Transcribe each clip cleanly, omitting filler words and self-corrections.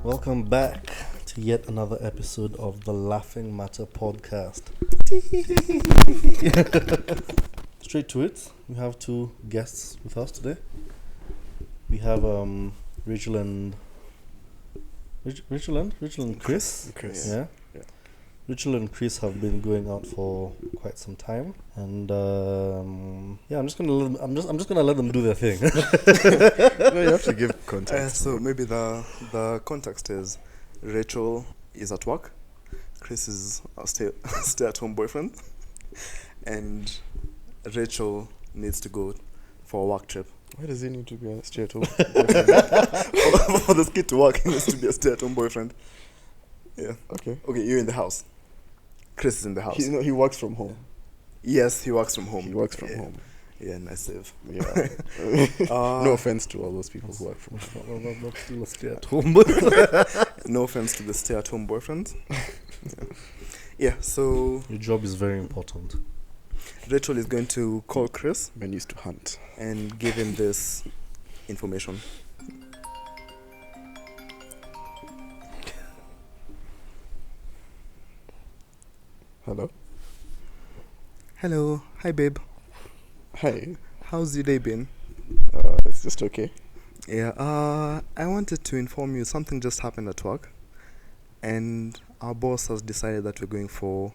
Welcome back to yet another episode of the Laughing Matter podcast. Straight to it, we have two guests with us today. We have Rachael and Chris. Chris. Yeah. Rachael and Chris have been going out for quite some time, and I'm just gonna let them do their thing. No, you have to give context. So maybe the context is Rachael is at work, Chris is a stay-at-home boyfriend, and Rachael needs to go for a work trip. Why does he need to be a stay-at-home For this kid to work, he needs to be a stay-at-home boyfriend. Yeah. Okay, You're in the house. Chris is in the house. he works from home. Yes, he works from home. He works from home. Yeah, nice save. Yeah. No offense to all those people who work from home. Not still a stay-at-home. No offense to the stay-at-home boyfriend. Yeah, so Your job is very important. Rachael is going to call Chris Men used to hunt. and give him this information. Hello. Hello. Hi, babe. Hi. How's your day been? It's just okay. Yeah, I wanted to inform you something just happened at work, and our boss has decided that we're going for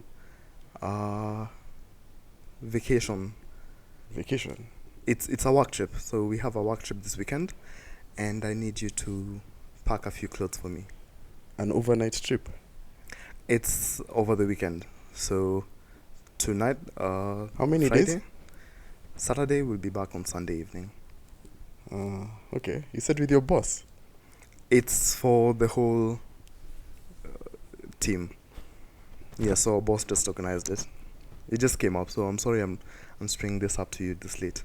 vacation. Vacation. It's a work trip, so we have a work trip this weekend, and I need you to pack a few clothes for me. An overnight trip. It's over the weekend, so tonight, How many Friday, days? Saturday, we'll be back on Sunday evening. Okay. You said with your boss. It's for the whole team. Yeah, so our boss just organized it. It just came up, so I'm sorry I'm stringing this up to you this late.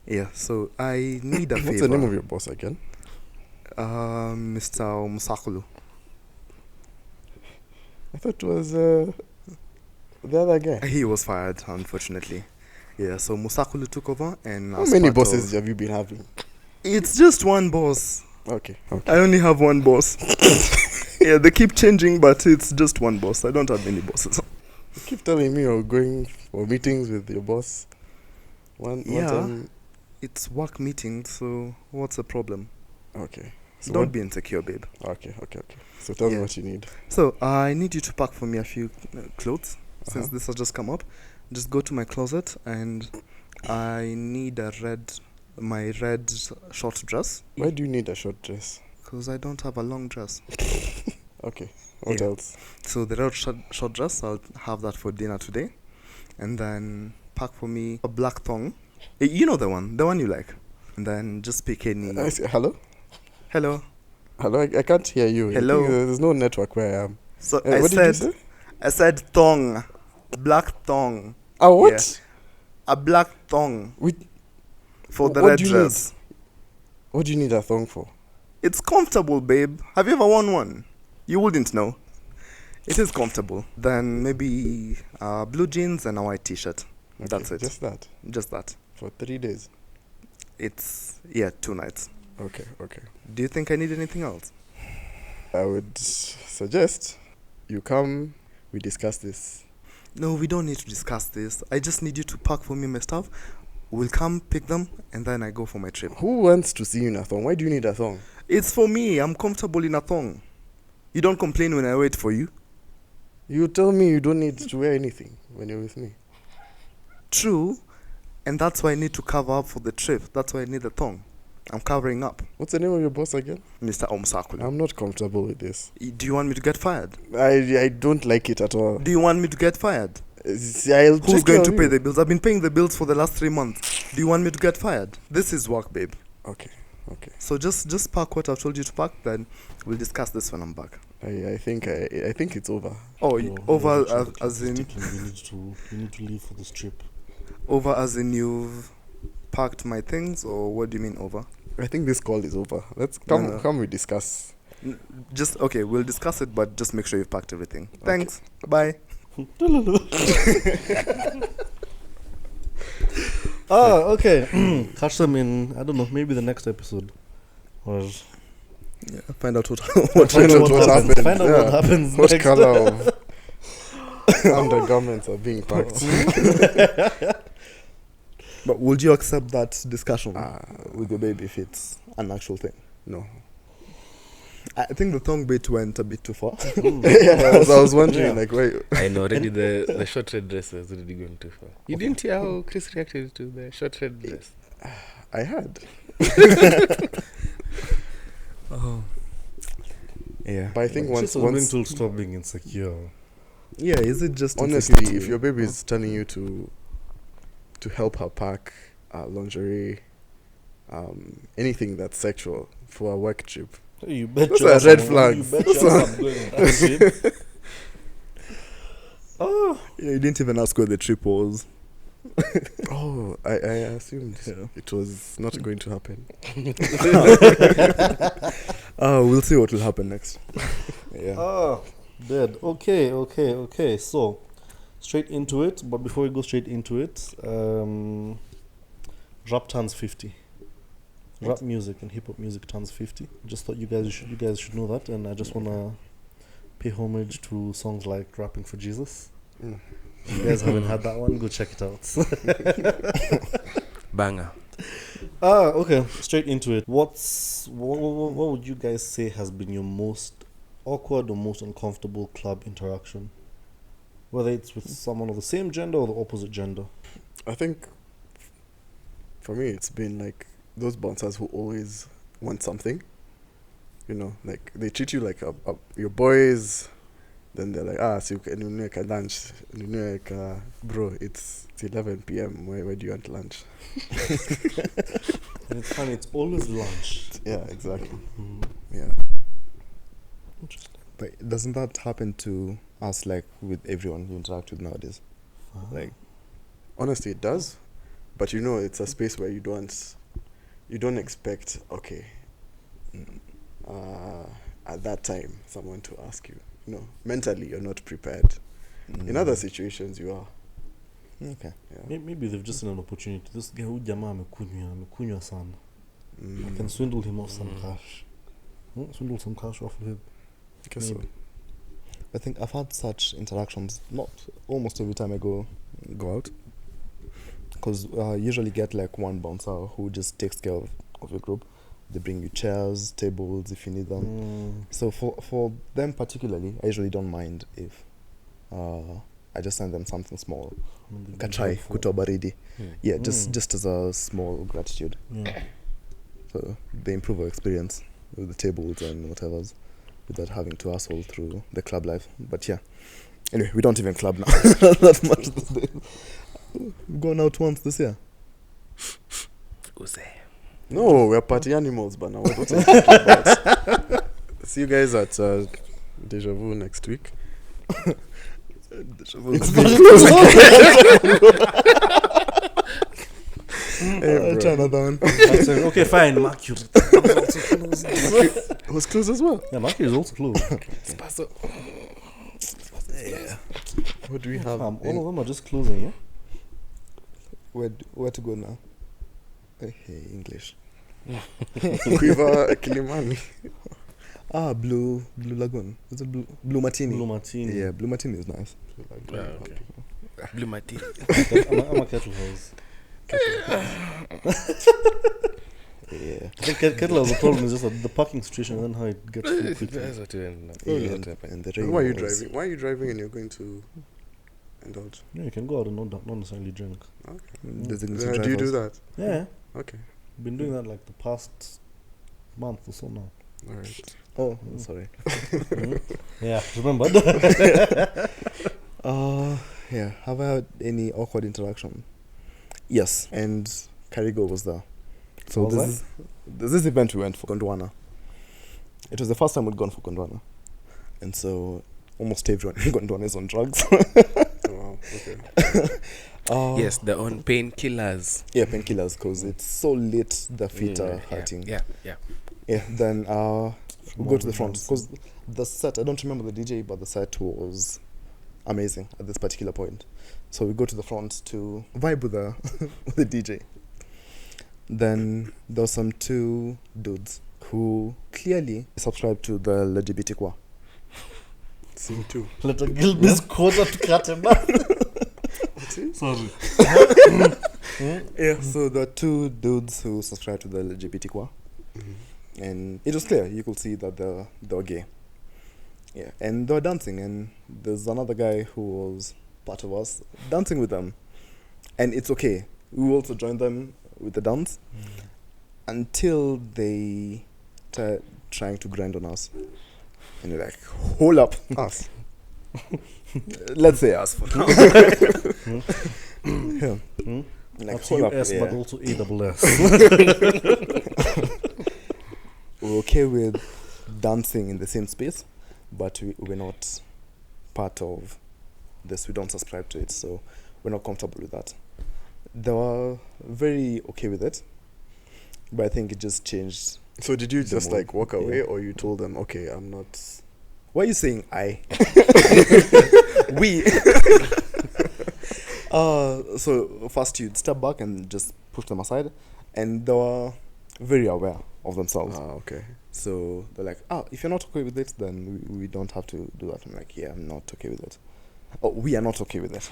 Yeah, so I need a favor. What's the name of your boss again? Mr. Musakulu. I thought it was the other guy. He was fired, unfortunately. Yeah, so Musakulu took over, and How many bosses have you been having? It's just one boss. Okay. I only have one boss. Yeah, they keep changing, but it's just one boss. I don't have many bosses. You keep telling me you're going for meetings with your boss. One time. It's work meeting, so what's the problem? Okay. So Don't be insecure, babe. Okay. So tell me Yeah. what you need. So I need you to pack for me a few clothes, since this has just come up. Just go to my closet, and I need my red short dress, Why do you need a short dress? because I don't have a long dress. Okay. What Yeah. else? So the red short dress, I'll have that for dinner today. And then pack for me a black thong. You know the one you like. And then just pick any. Hello? Hello. Hello? I can't hear you. I Hello? think there's no network where I am. So What did you say? I said thong. Black thong. Oh, what? A black thong. For the what red do you dress. What do you need a thong for? It's comfortable, babe. Have you ever worn one? You wouldn't know. It is comfortable. Then maybe blue jeans and a white t-shirt. Okay, That's it. Just that. Just that. For 3 days. It's, 2 nights. Okay. Do you think I need anything else? I would suggest you come, we discuss this. No, we don't need to discuss this. I just need you to pack for me my stuff. We'll come pick them, and then I go for my trip. Who wants to see you in a thong? Why do you need a thong? It's for me. I'm comfortable in a thong. You don't complain when I wait for you. You tell me you don't need to wear anything when you're with me. True, and that's why I need to cover up for the trip. That's why I need a thong. I'm covering up. What's the name of your boss again? Mr. Omsakulu. I'm not comfortable with this. Do you want me to get fired? I don't like it at all. Do you want me to get fired? I'll Who's check going to on pay you. the bills? I've been paying the bills for the last 3 months. Do you want me to get fired? This is work, babe. Okay. So just pack what I've told you to pack, then we'll discuss this when I'm back. I think it's over. Oh, over Rachael, as in we need to leave for this trip. over as in you've packed my things, or what do you mean over? I think this call is over. Let's No. come we discuss. Just okay, we'll discuss it, but just make sure you've packed everything. Thanks. Bye. Okay. Catch them in, I don't know, maybe the next episode. Or Yeah, find out what find out what happens. happened. Find out Yeah. what happens What next. color of undergarments are being packed? But would you accept that discussion Ah. with your baby if it's an actual thing? No. I think the thong bit went a bit too far. Yeah, so I was wondering, Yeah. like, wait. I know already the short red dress was already going too far. You didn't hear how Chris reacted to the short red dress? I had. Oh. Yeah. But I think Chris once, was being once told stop being insecure. Yeah, is it just honestly, insecurity? if your baby is telling you to help her pack lingerie, anything that's sexual for a work trip, You bet Those your are ass red I'm- flags. You bet your ass I'm going on that trip. Oh, Yeah, you didn't even ask where the trip was. oh, I assumed it was not going to happen. We'll see what will happen next. Yeah. oh, dead. Okay. So, straight into it. But before we go straight into it, rap turns 50. Rap music and hip hop music turns 50. Just thought you guys should know that, and I just wanna pay homage to songs like "Rapping for Jesus." Mm. If you guys haven't had that one, go check it out. Banger. Okay, straight into it. What would you guys say has been your most awkward or most uncomfortable club interaction? Whether it's with someone of the same gender or the opposite gender. I think for me, it's been like those bouncers who always want something. You know, like they treat you like your boys. Then they're like, so you can make a lunch. Bro, it's 11 p.m. Where do you want lunch? And it's funny, it's always lunch. Yeah, exactly. Mm. Yeah. Interesting. But doesn't that happen to us, like, with everyone you interact with nowadays? Like, honestly, it does. But you know, it's a space where you don't expect, okay, at that time, someone to ask you. You know, mentally, you're not prepared. In other situations, you are. Okay. Yeah. Maybe they've just seen an opportunity. This guy huyu jamaa amekunywa sana. I can Mm, swindle him off some cash. Swindle some cash off of him. I guess so. maybe. I think I've had such interactions, not almost every time I go out. Because usually get like one bouncer who just takes care of your group. They bring you chairs, tables if you need them. So for them particularly, I usually don't mind if I just send them something small. Kachai, kutoa baridi. Yeah, just as a small gratitude. Yeah. So they improve our experience with the tables and whatever's without having to hustle through the club life. But yeah. Anyway, we don't even club now. That much these days. We've gone out once this year. No, we're party animals, but now what are you talking about? See you guys at Deja Vu next week. It's hey, Try another one. Okay, fine. Mercury. it was close as well. Yeah, Mercury is also close. Yeah. What do we have? All of them are just closing, yeah? Where to go now? Hey, English. Quiver Kilimani. Blue Lagoon. Is it Blue Martini? Blue Martini. Yeah, Blue Martini is nice. Okay. Blue Martini. I'm a Kettle House. Yeah. I think Kettle House, the problem is just that the parking situation and then how it gets full quickly. That's what you end up. And the rain. Why are you was- driving? Why are you driving and you're going to indulge? Yeah, you can go out and not necessarily drink. Designated Do you do drivers. that? Yeah. Okay. Been doing that like the past month or so now. All right. Oh, sorry. Yeah, remember? Yeah. Have I had any awkward interaction? Yes, and Karigo was there. So Was there's this event we went for Gondwana. It was the first time we'd gone for Gondwana, and so almost everyone in Gondwana is on drugs. Oh, wow. Okay. Yes, they're on painkillers. Yeah, painkillers, because it's so late the feet are hurting. Yeah. Yeah, then we go to the front because the set, I don't remember the DJ, but the set was amazing at this particular point. So we go to the front to vibe with the with the DJ. Then there were some two dudes who clearly subscribe to the LGBTQ. Scene 2. Let a Gilbis quarter to cut him back. Sorry. Yeah, so there are two dudes who subscribe to the LGBTQ. And it was clear, you could see that they were gay. Yeah, and they were dancing, and there's another guy who was part of us dancing with them. And it's okay. We also joined them with the dance until they started trying to grind on us. And they're like, hold up. Us. Let's say us for now. Yeah. Like, Not hold up. US, Yeah. but also AWS. We're okay with dancing in the same space, but we're not part of this. We don't subscribe to it, so we're not comfortable with that. They were very okay with it, but I think it just changed. So did you The just mood. like walk away, Yeah. or you told them, okay, I'm not? Why are you saying I? We. So first you'd step back and just push them aside, and they were very aware of themselves. Okay. So they're like, if you're not okay with it, then we don't have to do that. I'm like, yeah, I'm not okay with it. Oh, we are not okay with it.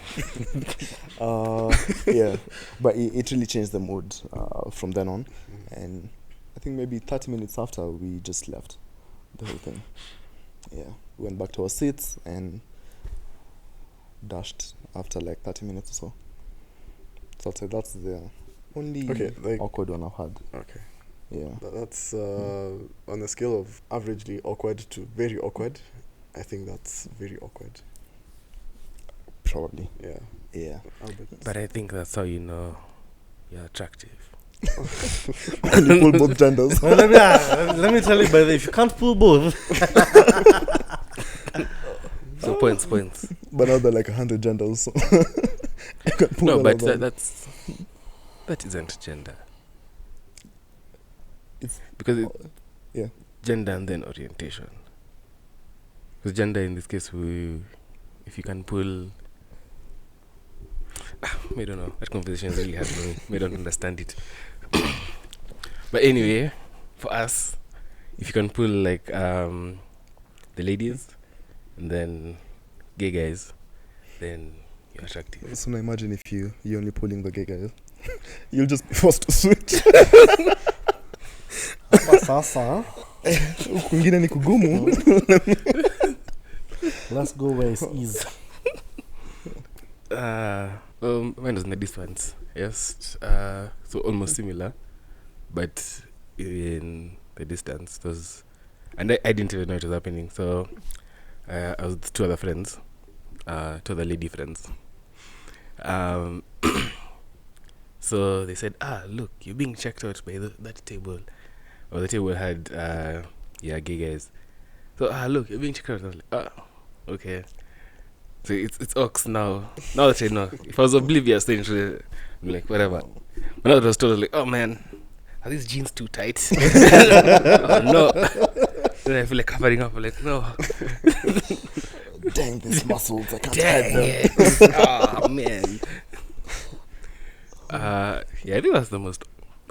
Yeah, but it really changed the mood from then on. And I think maybe 30 minutes after, we just left the whole thing. Yeah, we went back to our seats and dashed after like 30 minutes or so. So I'd say that's the only awkward one I've had. Okay. Yeah. That's on a scale of averagely awkward to very awkward. I think that's very awkward. Probably. Yeah. Yeah. Albert. But I think that's how you know you're attractive. And you pull both genders. Well, let me tell you, by the way, if you can't pull both, So points. But now they're like 100 genders. So you can pull No, one but of them. that isn't gender. It's- because yeah. Gender and then orientation. Because gender in this case, if you can pull. I don't know. That conversation is really hard for me. I don't understand it. But anyway, for us, if you can pull like the ladies and then gay guys, then you're attractive. So now imagine if you're only pulling the gay guys. You'll just be forced to switch. hapa sasa, Kwingine ni kugumu. let's go where it's easy. Mine was in the distance. Yes. So almost similar, but in the distance. And I didn't even know it was happening. So I was with two other friends, two other lady friends. So they said, look, you're being checked out by that table. Or the table had, gay guys. So, look, you're being checked out. I was like, okay. So it's Ox now. Now that I know. If I was oblivious, then I'm like, whatever. But now that I was told, I was like, oh man, are these jeans too tight? Oh no. Then I feel like covering up. I'm like, no. Dang, these muscles, I can't hide Dang them. it. Oh man. I think that's the most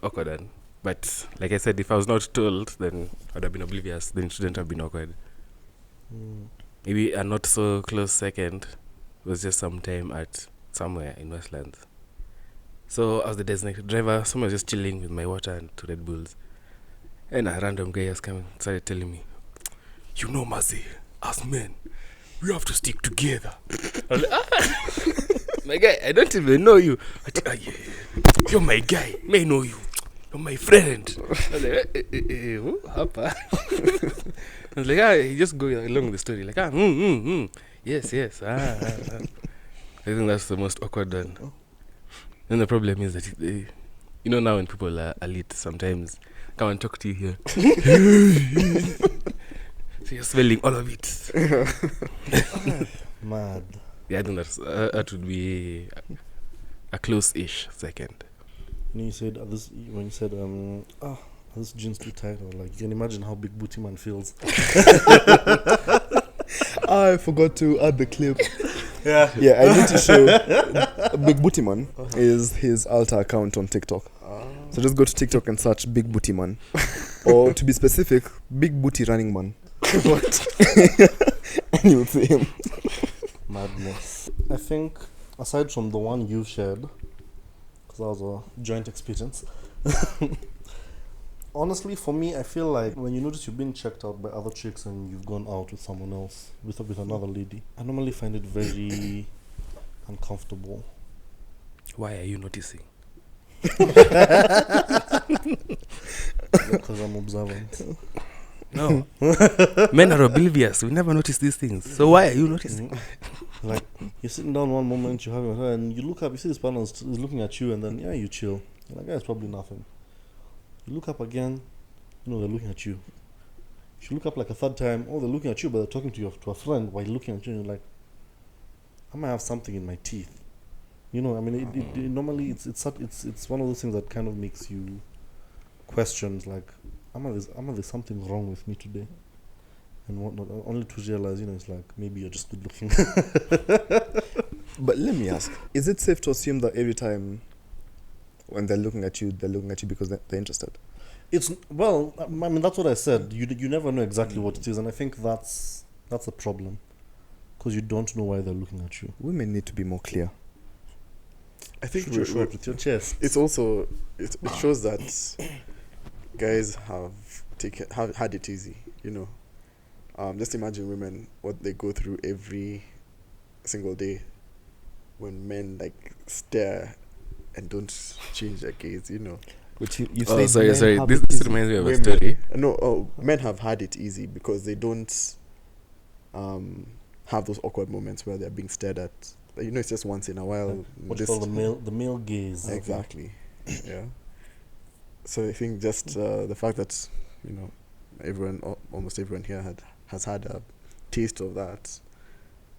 awkward one. But like I said, if I was not told, then I'd have been oblivious. Then it shouldn't have been awkward. Maybe a not so close second was just sometime at somewhere in Westlands. So I was the designated driver. Someone was just chilling with my water and 2 Red Bulls. And a random guy was coming, started telling me, you know, Mazi, as men, we have to stick together. I was like, my guy, I don't even know you. Yeah. You're my guy. May know you. You're my friend. I was like, who? Hapa? I was like, he just go along the story. Like, yes. I think that's the most awkward one. Then the problem is that, now when people are lit, sometimes come and talk to you here. So you're smelling all of it. Mad. Yeah, I think that would be a close-ish second. You said when you said this jeans too tight, or like you can imagine how big Booty Man feels. I forgot to add the clip Yeah. Yeah, I need to show Big Booty Man is his alter account on TikTok. So just go to TikTok and search Big Booty Man. Or to be specific, Big Booty Running Man. What? And you'll see him. Madness. I think, aside from the one you shared, because that was a joint experience, honestly, for me, I feel like when you notice you've been checked out by other chicks and you've gone out with someone else, with another lady, I normally find it very uncomfortable. Why are you noticing? Because I'm observant. No. Men are oblivious. We never notice these things. So why are you noticing? Like, you're sitting down one moment, you're having her, and you look up, you see this partner is looking at you, and then, yeah, you chill. You're like, yeah, it's probably nothing. You look up again, they're looking at you. If you look up like a third time, they're looking at you, but they're talking to a friend while looking at you, and you're like, I might have something in my teeth. Normally it's one of those things that kind of makes you question, like, am I there's something wrong with me today? And whatnot, only to realize, it's like, maybe you're just good looking. But let me ask, is it safe to assume that every time when they're looking at you because they're interested? That's what I said. You never know exactly what it is, and I think that's a problem, because you don't know why they're looking at you. Women need to be more clear. I think Shoot your shot with your chest. It's also it shows that guys have had it easy. Just imagine women, what they go through every single day when men stare and don't change their gaze. Which you Oh, say sorry. This reminds me of a story. Men have had it easy because they don't have those awkward moments where they're being stared at. It's just once in a while. What you call the male gaze. Exactly. Yeah. So I think just the fact that almost everyone here has had a taste of that.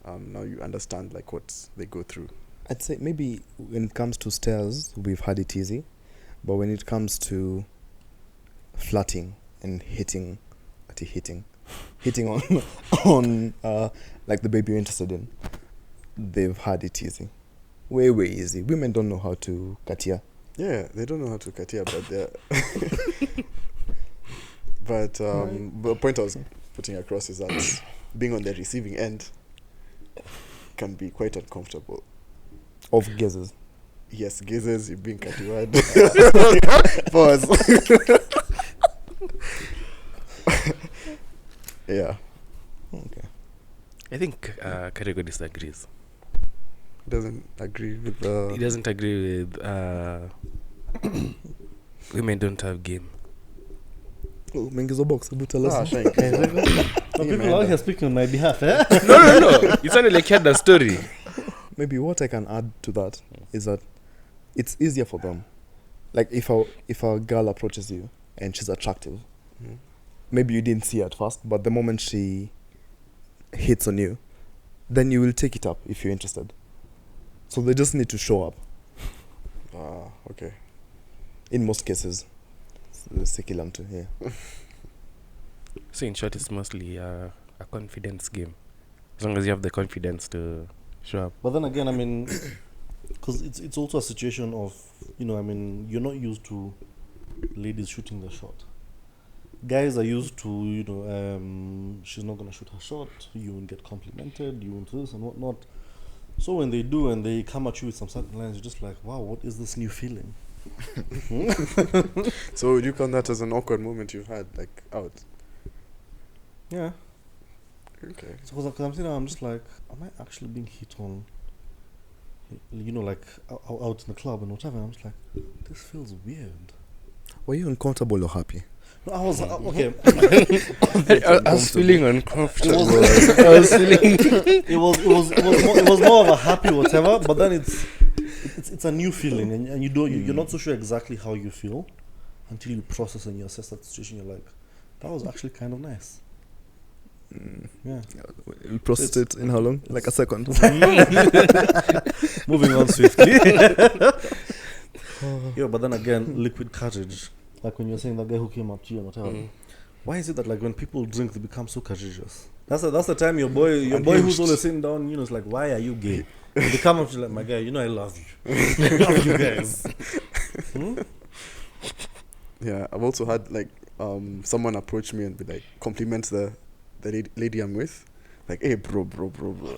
Now you understand what they go through. I'd say maybe when it comes to stares, we've had it easy, but when it comes to flirting and hitting on like the baby you're interested in, they've had it easy, way easy. Women don't know how to katia. Yeah, they don't know how to katia, but they're. But the point I was putting across is that being on the receiving end can be quite uncomfortable. Of gazes. Yes, gazes, you're being katiwad. Pause. Yeah. Okay. I think Karigo disagrees. Doesn't agree with He doesn't agree with women don't have game. Oh, Mengizo box, tell us. People out here speaking on my behalf, eh? No. It sounded like he had a story. Maybe what I can add to that is that it's easier for them. Like if a girl approaches you and she's attractive, maybe you didn't see her at first, but the moment she hits on you, then you will take it up if you're interested. So they just need to show up. Okay. In most cases. Sekilantu, yeah. So in short, it's mostly a confidence game. As long as you have the confidence to show up. But then again, because it's also a situation of, you're not used to ladies shooting their shot. Guys are used to, she's not going to shoot her shot, you won't get complimented, you won't this and whatnot. So when they do and they come at you with some certain lines, you're just like, wow, what is this new feeling? So would you count that as an awkward moment you've had, out? Yeah. Okay. So because I'm sitting there, I'm just like, am I actually being hit on? Out in the club and whatever. I'm just like, this feels weird. Were you uncomfortable or happy? No, I was okay. I was feeling uncomfortable. It was more of a happy whatever, but then it's a new feeling, and you're not so sure exactly how you feel until you process and you assess that situation. You're like, that was actually kind of nice. Yeah. You processed it in how long? Like a second. Moving on swiftly. Yeah, but then again, liquid courage. Like when you're saying that guy who came up to you and whatever. Why is it that when people drink, they become so courageous? That's the time your boy who's Unhinged. always sitting down, is like, why are you gay? And they come up to you like, my guy, I love you. I love you guys. Yeah, I've also had like someone approach me and be like, compliment the lady I'm with. Like, hey, bro.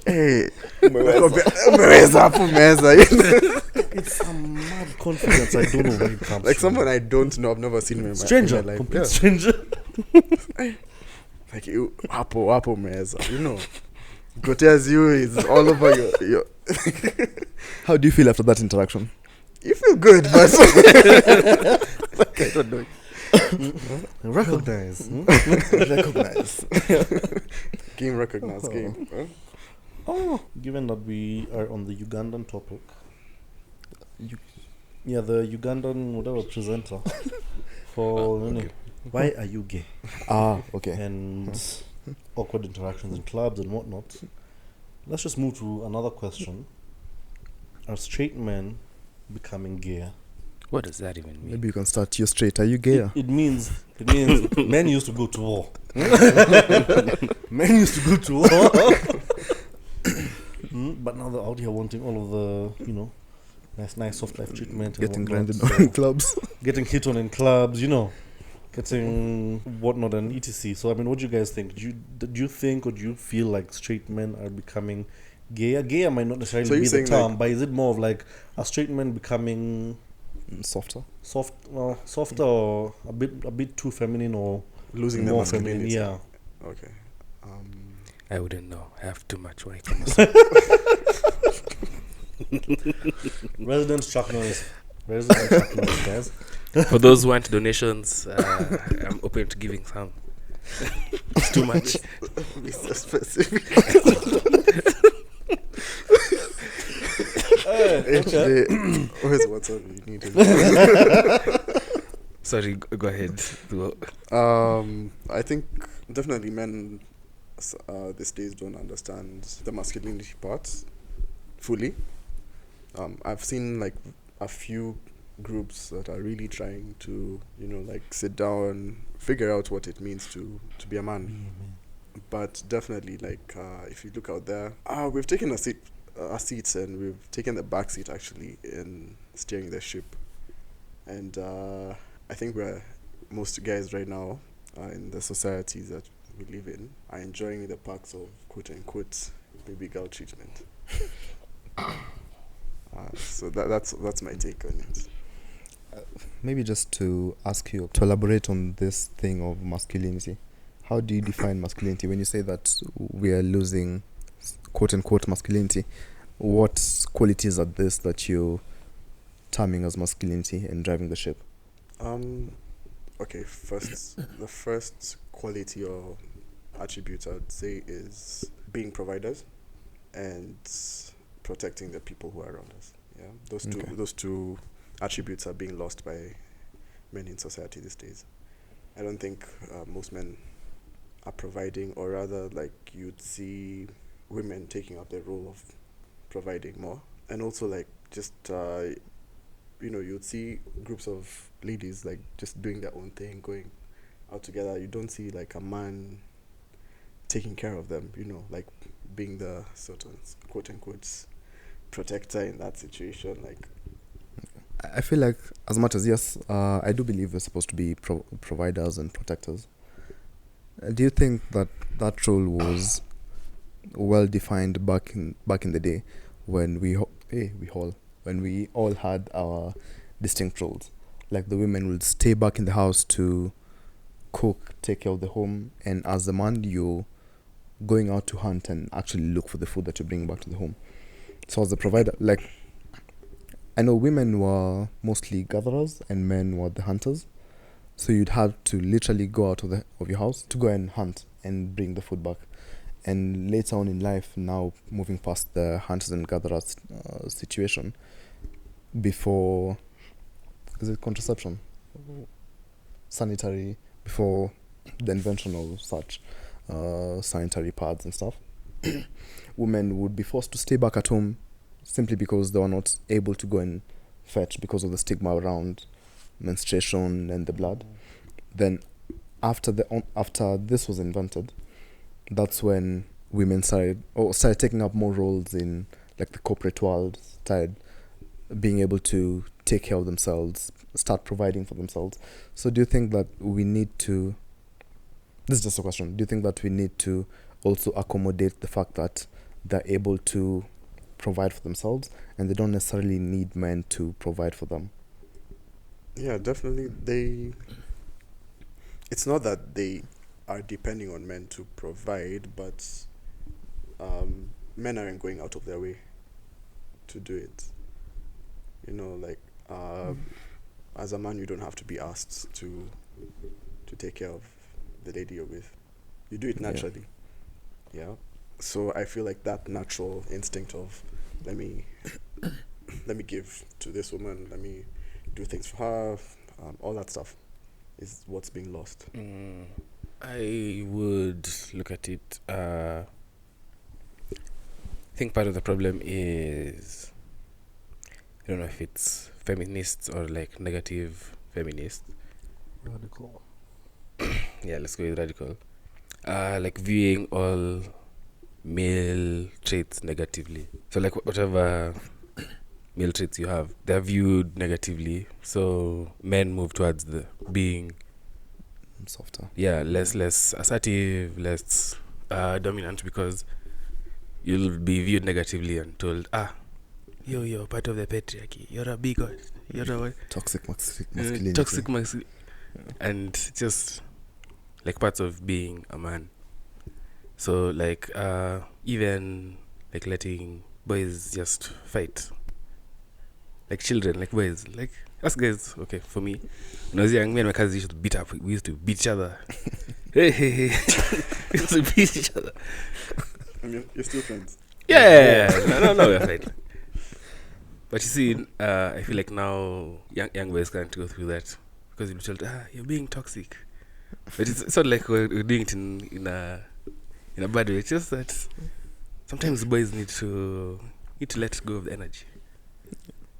Hey, umeweza. It's a mad confidence. I don't know where it comes Like from. someone I don't know, I've never seen him in Stranger, my life. complete Yeah. stranger. Like, you, hapo umeweza. Gotea's you is all over your How do you feel after that interaction? You feel good, but like, I don't know. Recognize. Recognize. Game recognized game. Huh? Oh, given that we are on the Ugandan topic, the Ugandan whatever presenter for why are you gay Okay. and awkward interactions in clubs and whatnot. Let's just move to another question. Are straight men becoming gayer? What does that even mean? Maybe you can start. You're straight. Are you gay? It means men used to go to war. Men used to go to war. But now they're out here wanting all of the, nice soft life treatment. and Getting whatnot. grinded in clubs. Getting hit on in clubs, getting whatnot and etc. So, what do you guys think? Do you think or do you feel like straight men are becoming gayer? Gayer might not necessarily So you're be the saying, term, like- but is it more of like a straight man becoming Softer. softer or a bit too feminine or Losing their more feminine? masculinity. Yeah. Okay. I wouldn't know. I have too much white on Resident truck noise, guys. For those who want donations, I'm open to giving some. It's too much. Be so specific. HD. Where's what's on you need it. Sorry, go ahead. I think definitely men these days don't understand the masculinity part fully. I've seen like a few groups that are really trying to, sit down, figure out what it means to be a man. But definitely, like, if you look out there, we've taken our seats and we've taken the back seat actually in steering the ship. And I think most guys right now in the societies that we live in are enjoying the perks of quote unquote baby girl treatment. So that's my take on it. Maybe just to ask you to elaborate on this thing of masculinity. How do you define masculinity when you say that we are losing quote unquote masculinity? What qualities are this that you're terming as masculinity and driving the ship? Okay, the first quality or attribute I'd say is being providers and protecting the people who are around us. Yeah, those two attributes are being lost by men in society these days. I don't think most men are providing, or rather, like, you'd see women taking up the role of providing more, and also like just you'd see groups of ladies like just doing their own thing, going out together. You don't see like a man taking care of them, like being the sort of quote unquote protector in that situation. Like, I feel like as much as yes, I do believe we're supposed to be providers and protectors. Do you think that role was well defined back in the day when we all had our distinct roles? Like the women would stay back in the house to cook, take care of the home, and as the man, you're going out to hunt and actually look for the food that you bring back to the home. So as the provider, like, I know women were mostly gatherers and men were the hunters. So you'd have to literally go out of your house to go and hunt and bring the food back. And later on in life, now moving past the hunters and gatherers situation, before, is it contraception? Sanitary, before the invention of such sanitary pads and stuff, women would be forced to stay back at home simply because they were not able to go and fetch because of the stigma around menstruation and the blood. Then after this was invented, that's when women started taking up more roles in like the corporate world, started being able to take care of themselves, start providing for themselves. So do you think that we need to, this is just a question, do you think that we need to also accommodate the fact that they're able to provide for themselves and they don't necessarily need men to provide for them? Yeah, definitely. It's not that they are depending on men to provide, but men aren't going out of their way to do it. You know, like as a man, you don't have to be asked to take care of the lady you're with. You do it naturally. Yeah. So I feel like that natural instinct of let me give to this woman, let me do things for her, all that stuff is what's being lost. I would look at it. I think part of the problem is, I don't know if it's feminists or like negative feminists. Radical. Yeah, let's go with radical. Like viewing all male traits negatively. So like whatever male traits you have, they're viewed negatively. So men move towards the being Softer. yeah, less assertive, less dominant, because you'll be viewed negatively and told, you're part of the patriarchy, you're a bigot, you're a Toxic masculinity. toxic masculinity, and just like parts of being a man. So like even like letting boys just fight like children, like boys, like us guys. Okay, for me, when I was young, me and my cousins used to beat up. We used to beat each other. Hey. We used to beat each other. I mean, you're still friends. Yeah. No, we're fine. But you see, I feel like now young boys can't go through that because you'll be told, you're being toxic. But it's not like we're doing it in a bad way. It's just that sometimes boys need to let go of the energy.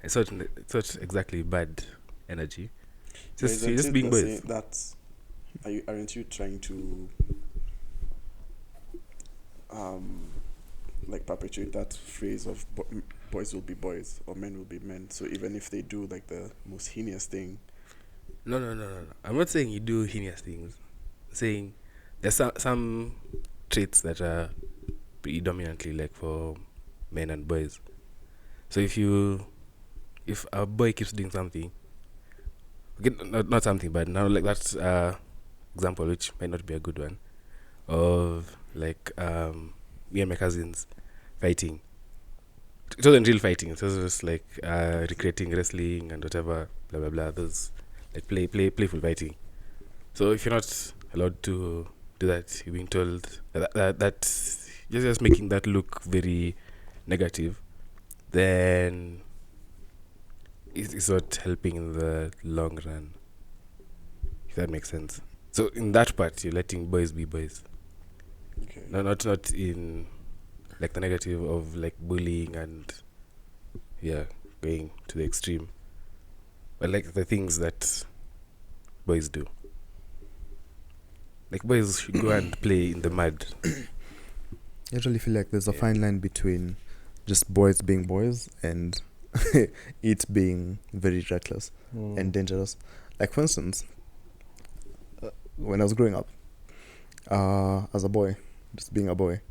It's not exactly bad energy. You're just being boys. Aren't you trying to like perpetuate that phrase of boys will be boys or men will be men? So even if they do like the most heinous thing. No. I'm not saying you do heinous things. I'm saying there's some traits that are predominantly like for men and boys. So if a boy keeps doing something, not something bad, now like that's example which might not be a good one, of like me and my cousins fighting. It wasn't real fighting, it was just like recreating wrestling and whatever, blah blah blah, those like playful fighting. So if you're not allowed to do that, you're being told that you're just making that look very negative, then it's not helping in the long run, if that makes sense. So in that part, you're letting boys be boys. Okay. No, not in like the negative of like bullying and going to the extreme, but like the things that boys do. Like boys should go and play in the mud. I usually feel like there's a fine line between just boys being boys and it being very reckless and dangerous. Like for instance, when I was growing up, as a boy, just being a boy,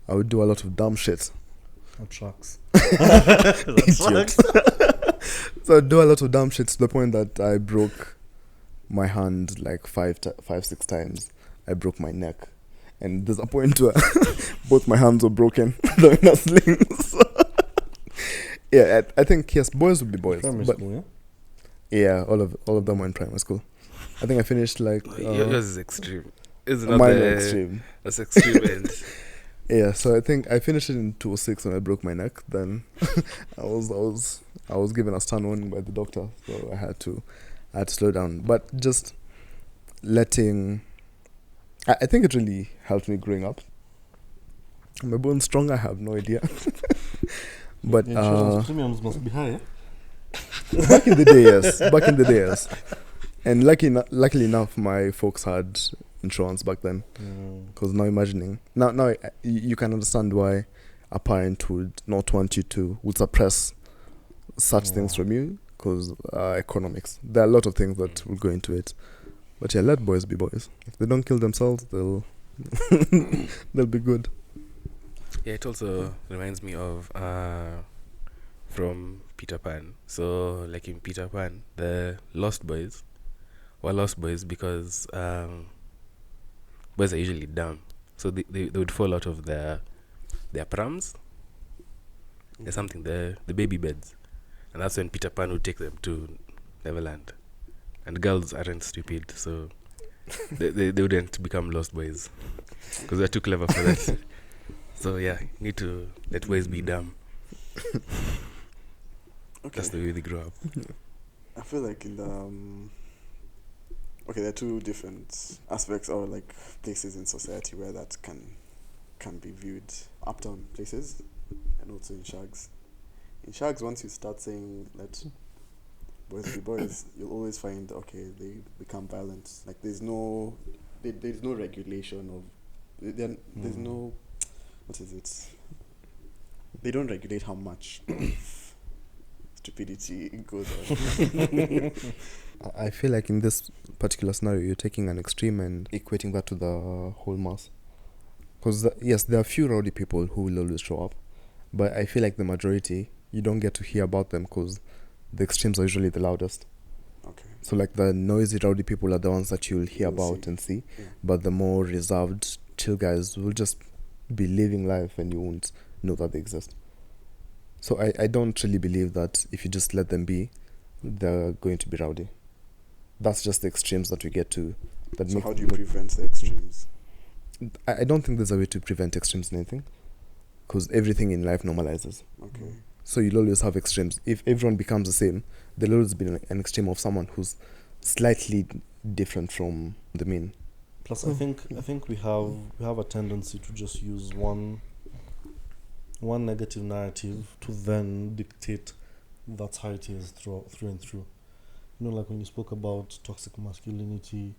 I would do a lot of dumb shit. That tracks. Idiot. So I'd do a lot of dumb shit to the point that I broke my hand like 5-6 times. I broke my neck. And there's a point where both my hands were broken. They're in a slings. Yeah, I think yes, boys would be boys. Primary but school, yeah, all of them were in primary school. I think I finished like Yours is extreme. It's not mine was extreme. That's extreme end. Yeah, so I think I finished it in 2006 when I broke my neck. Then I was given a stern warning by the doctor, so I had to slow down. But just letting, I think it really helped me growing up. My bones strong, I have no idea. But insurance premiums must be high. back in the day, yes. And luckily enough, my folks had insurance back then. Because now imagining now you can understand why a parent would not want you to would suppress such things from you, because economics. There are a lot of things that will go into it. But yeah, let boys be boys. If they don't kill themselves, they'll they'll be good. Yeah, it also reminds me of from Peter Pan. So, like in Peter Pan, the Lost Boys were Lost Boys because boys are usually dumb. So they would fall out of their prams. There's something, the baby beds. And that's when Peter Pan would take them to Neverland. And girls aren't stupid, so they wouldn't become Lost Boys. Because they're too clever for that. So yeah, you need to let boys be dumb. Okay. That's the way they grow up. I feel like in the there are two different aspects or like places in society where that can be viewed. Uptown places and also in shags. In shags, once you start saying let boys be boys, you'll always find they become violent. Like there's no regulation of there's no what is it? They don't regulate how much stupidity goes on. I feel like in this particular scenario, you're taking an extreme and equating that to the whole mass. Because yes, there are few rowdy people who will always show up, but I feel like the majority, you don't get to hear about them because the extremes are usually the loudest. Okay. So like the noisy rowdy people are the ones that you'll hear about and see, but the more reserved chill guys will just be living life and you won't know that they exist. So I don't really believe that if you just let them be, they're going to be rowdy. That's just the extremes that we get to. So how do you prevent the extremes? I don't think there's a way to prevent extremes in anything, because everything in life normalizes. Okay. So you'll always have extremes. If everyone becomes the same, there'll always be an extreme of someone who's slightly different from the mean. Plus, I think we have a tendency to just use one negative narrative to then dictate that's how it is through and through. You know, like when you spoke about toxic masculinity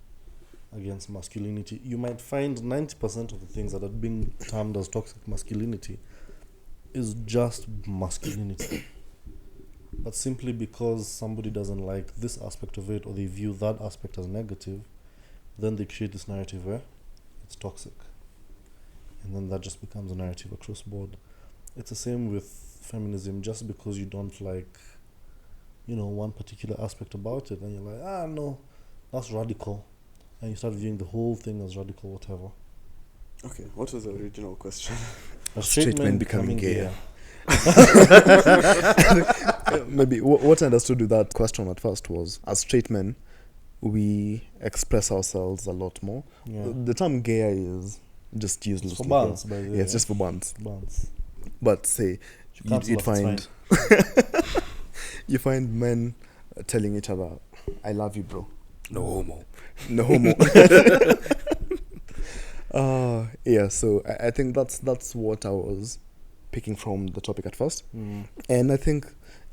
against masculinity, you might find 90% of the things that are being termed as toxic masculinity is just masculinity. But simply because somebody doesn't like this aspect of it or they view that aspect as negative, then they create this narrative where it's toxic. And then that just becomes a narrative across board. It's the same with feminism. Just because you don't like, one particular aspect about it, and you're like, no, that's radical. And you start viewing the whole thing as radical, whatever. Okay, what was the original question? Are straight men becoming gayer? Maybe what I understood with that question at first was, as straight men, we express ourselves a lot more. Yeah. The term gayer is just used loosely. For bands, by the way. Yeah, it's just for bands. But say, you'd find you find men telling each other, "I love you, bro." No homo. No homo. Yeah. So I think that's what I was picking from the topic at first, and I think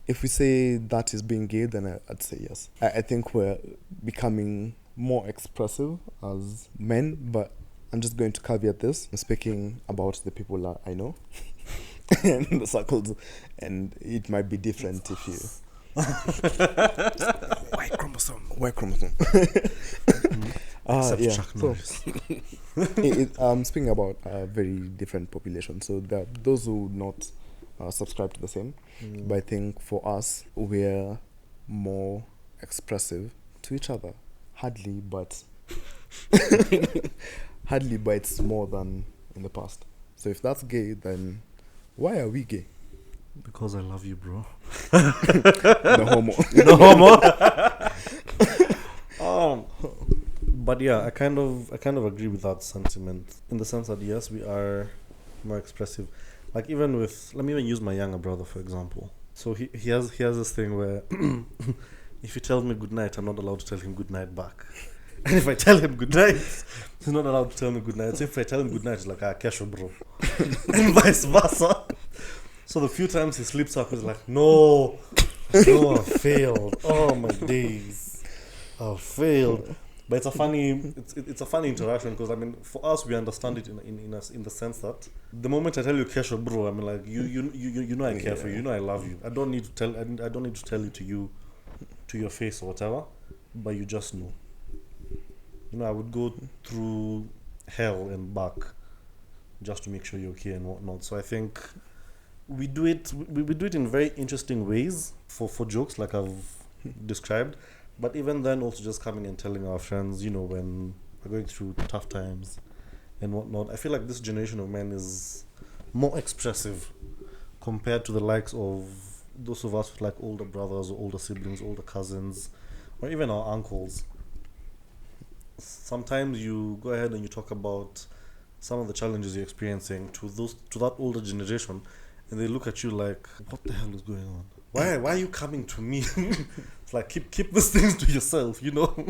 if we say that is being gay, then I'd say yes. I think we're becoming more expressive as men, but I'm just going to caveat this. I'm speaking about the people that I know and the circles, and it might be different if you... Y chromosome. Except Chuck Norris. I'm speaking about a very different population. So there are those who would not subscribe to the same. But I think for us, we're more expressive to each other. Hardly, but it's more than in the past. So if that's gay, then why are we gay? Because I love you, bro. No homo. But yeah, I kind of agree with that sentiment in the sense that yes, we are more expressive. Like even with, let me even use my younger brother for example. So he has this thing where if he tells me good night, I'm not allowed to tell him good night back. And if I tell him good night, he's not allowed to tell me good night. So if I tell him good night, he's like, kesho bro. And vice versa. So the few times he sleeps up, he's like, no, I failed. Oh my days, I failed. But it's a funny it's a funny interaction because I mean for us we understand it in the sense that the moment I tell you Kesho bro, I mean like you know I care for you, you know I love you. I don't need to tell it to you to your face or whatever, but you just know. You know, I would go through hell and back just to make sure you're okay and whatnot. So I think we do it in very interesting ways for jokes like I've described. But even then, also just coming and telling our friends, you know, when we're going through tough times and whatnot. I feel like this generation of men is more expressive compared to the likes of those of us with like older brothers or older siblings, older cousins, or even our uncles. Sometimes you go ahead and you talk about some of the challenges you're experiencing to that older generation, and they look at you like, what the hell is going on? Why are you coming to me? It's like keep these things to yourself, you know.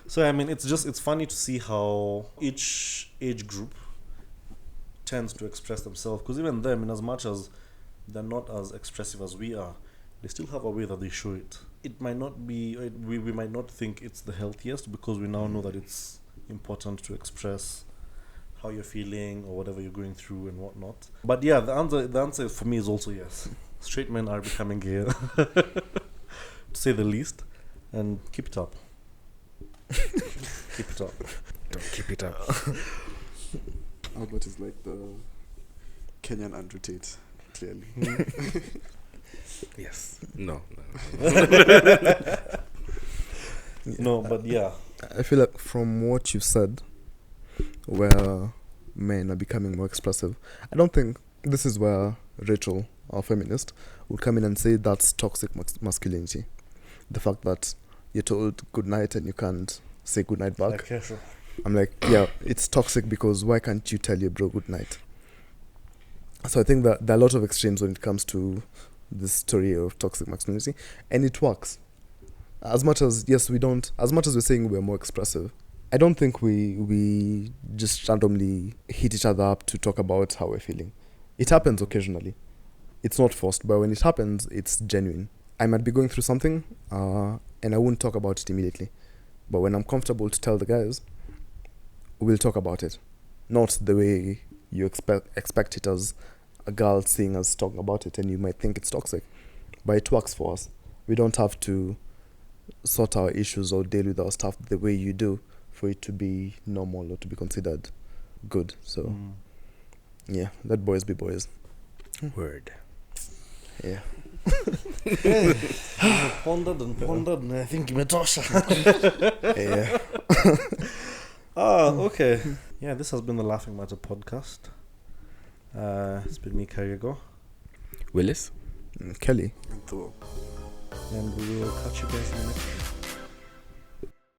So I mean, it's funny to see how each age group tends to express themselves, because even them, in as much as they're not as expressive as we are, they still have a way that they show it. It might not be, we might not think it's the healthiest, because we now know that it's important to express how you're feeling or whatever you're going through and whatnot. But yeah, the answer for me is also yes. Straight men are becoming gayer, to say the least, and keep it up. Keep it up. Don't keep it up. Albert is like the Kenyan Andrew Tate, clearly. Yes. No. No, but yeah. I feel like from what you've said, where men are becoming more expressive, I don't think this is where Rachel, our feminist, would come in and say that's toxic masculinity. The fact that you're told good night and you can't say good night back. Okay, sure. I'm like, yeah, it's toxic because why can't you tell your bro good night? So I think that there are a lot of extremes when it comes to this story of toxic masculinity, and it works. As much as we're saying we're more expressive, I don't think we just randomly hit each other up to talk about how we're feeling. It happens occasionally. It's not forced, but when it happens, it's genuine. I might be going through something, and I won't talk about it immediately. But when I'm comfortable to tell the guys, we'll talk about it. Not the way you expect it as a girl seeing us talking about it, and you might think it's toxic. But it works for us. We don't have to sort our issues or deal with our stuff the way you do for it to be normal or to be considered good. So, yeah, let boys be boys. Word. Yeah. Pondered and I think imetosha. Yeah. Okay. Yeah, this has been the Laughing Matter podcast. It's been me, Karigo, Willis? Kelly. And Thor. and we will catch you guys in the next one.